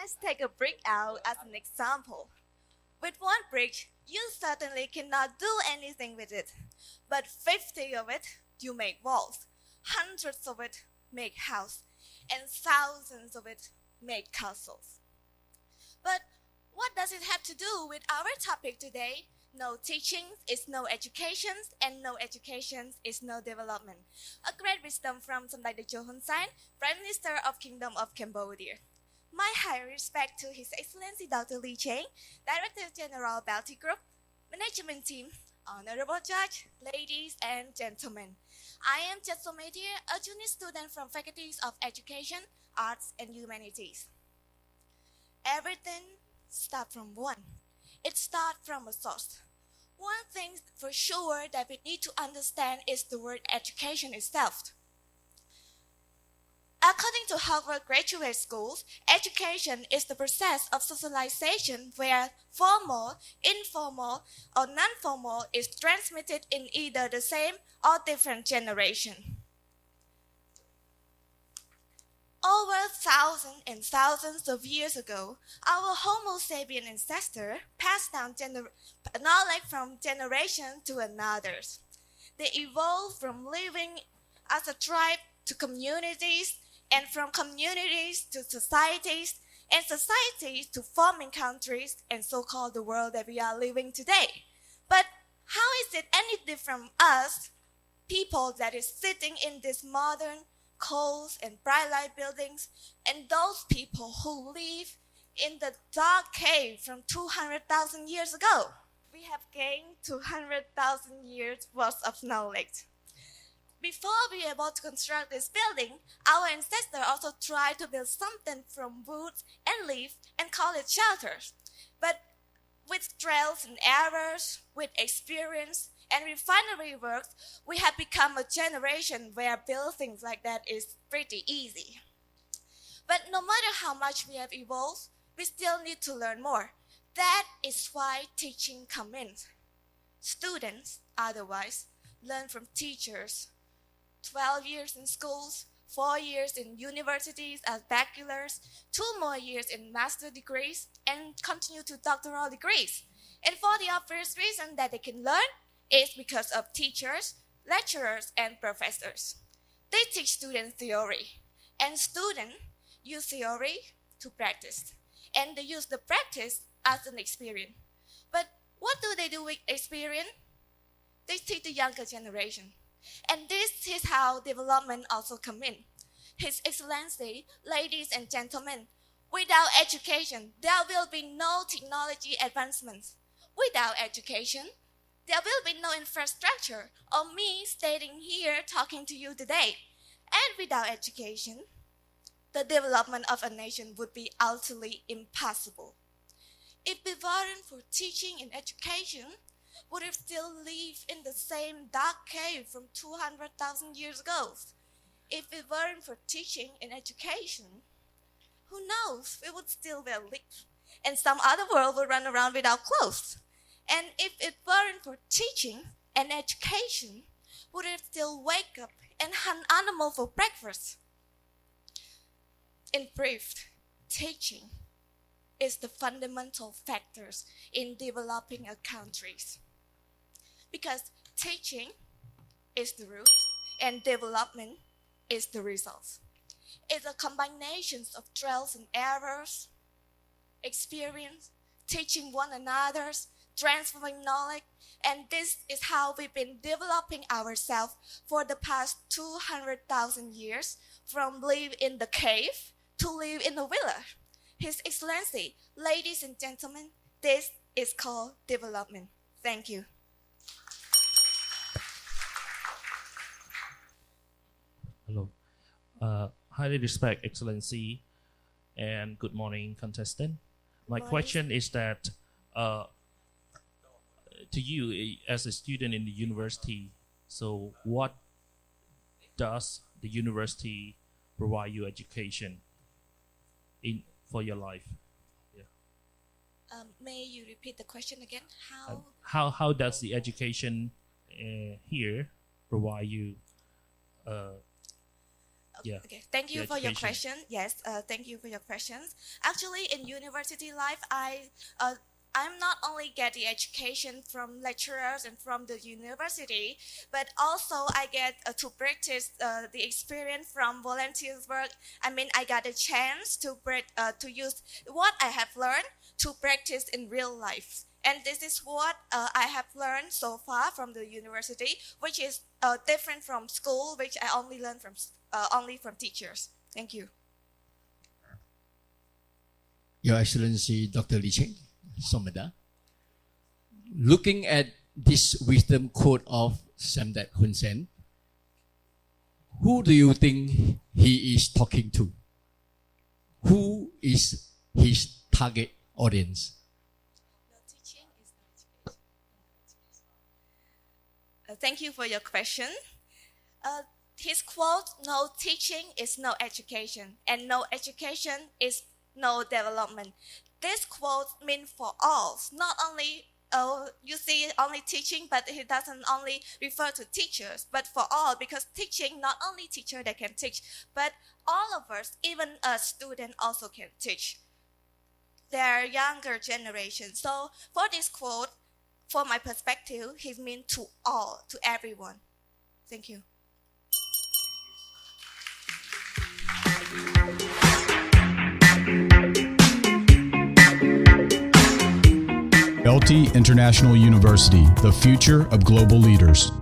Let's take a brick out as an example. With one brick, you certainly cannot do anything with it. But 50 of it, you make walls. Hundreds of it make houses. And thousands of it make castles. But what does it have to do with our topic today? No teaching is no education, and no education is no development. A great wisdom from Sommedha Hun Sen, Prime Minister of Kingdom of Cambodia. My high respect to His Excellency Dr. Lee Cheng, Director General BELTEI Group, Management Team, Honorable Judge, ladies and gentlemen. I am Cheth Sommedha, a junior student from Faculties of Education, Arts and Humanities. Everything starts from one. It starts from a source. One thing for sure that we need to understand is the word education itself. According to Harvard Graduate Schools, education is the process of socialization where formal, informal, or non-formal is transmitted in either the same or different generation. Over thousands and thousands of years ago, our Homo sapien ancestor passed down knowledge from generation to another. They evolved from living as a tribe to communities, and from communities to societies, and societies to forming countries, and so-called the world that we are living today. But how is it any different from us, people that is sitting in this modern, cold and bright light buildings, and those people who live in the dark cave from 200,000 years ago? We have gained 200,000 years worth of knowledge. Before we were able to construct this building, our ancestors also tried to build something from wood and leaves and call it shelters. But with trials and errors, with experience, and refinery works, we have become a generation where building things like that is pretty easy. But no matter how much we have evolved, we still need to learn more. That is why teaching comes in. Students, otherwise, learn from teachers. 12 years in schools, 4 years in universities as bachelors, 2 more years in master degrees, and continue to doctoral degrees. And for the obvious reason that they can learn is because of teachers, lecturers, and professors. They teach students theory, and students use theory to practice, and they use the practice as an experience. But what do they do with experience? They teach the younger generation. And this is how development also comes in. His Excellency, ladies and gentlemen, without education, there will be no technology advancements. Without education, there will be no infrastructure, or me standing here talking to you today. And without education, the development of a nation would be utterly impossible. If it weren't for teaching and education, would have still lived in the same dark cave from 200,000 years ago. If it weren't for teaching and education, who knows, we would still be live, and some other world would run around without clothes. And if it weren't for teaching and education, would have still wake up and hunt animal for breakfast. In brief, teaching is the fundamental factors in developing a countries. Because teaching is the root and development is the result. It's a combination of trials and errors, experience, teaching one another, transferring knowledge, and this is how we've been developing ourselves for the past 200,000 years, from live in the cave to live in the villa. His Excellency, ladies and gentlemen, this is called development. Thank you. Hello. Highly respect Excellency and good morning, contestant. My question is that to you as a student in the university, so what does the university provide you education for your life? Yeah. May you repeat the question again? How does the education here provide you Yeah. Okay, thank you The for your education. question. Yes, thank you for your questions. Actually, in university life, I'm not only get the education from lecturers and from the university, but also I get to practice the experience from volunteers work. I mean, I got a chance to use what I have learned to practice in real life. And this is what I have learned so far from the university, which is different from school, which I only learned from only from teachers. Thank you. Your Excellency Dr. Cheth Sommedha, looking at this wisdom quote of Samdech Hun Sen, who do you think he is talking to? Who is his target audience? No teaching is no education. Thank you for your question. His quote, "No teaching is no education, and no education is no development." This quote means for all, not only you see only teaching, but it doesn't only refer to teachers, but for all, because teaching, not only teacher that can teach, but all of us, even a student also can teach their younger generation. So for this quote, for my perspective, it means to all, to everyone. Thank you. BELTEI International University, the future of global leaders.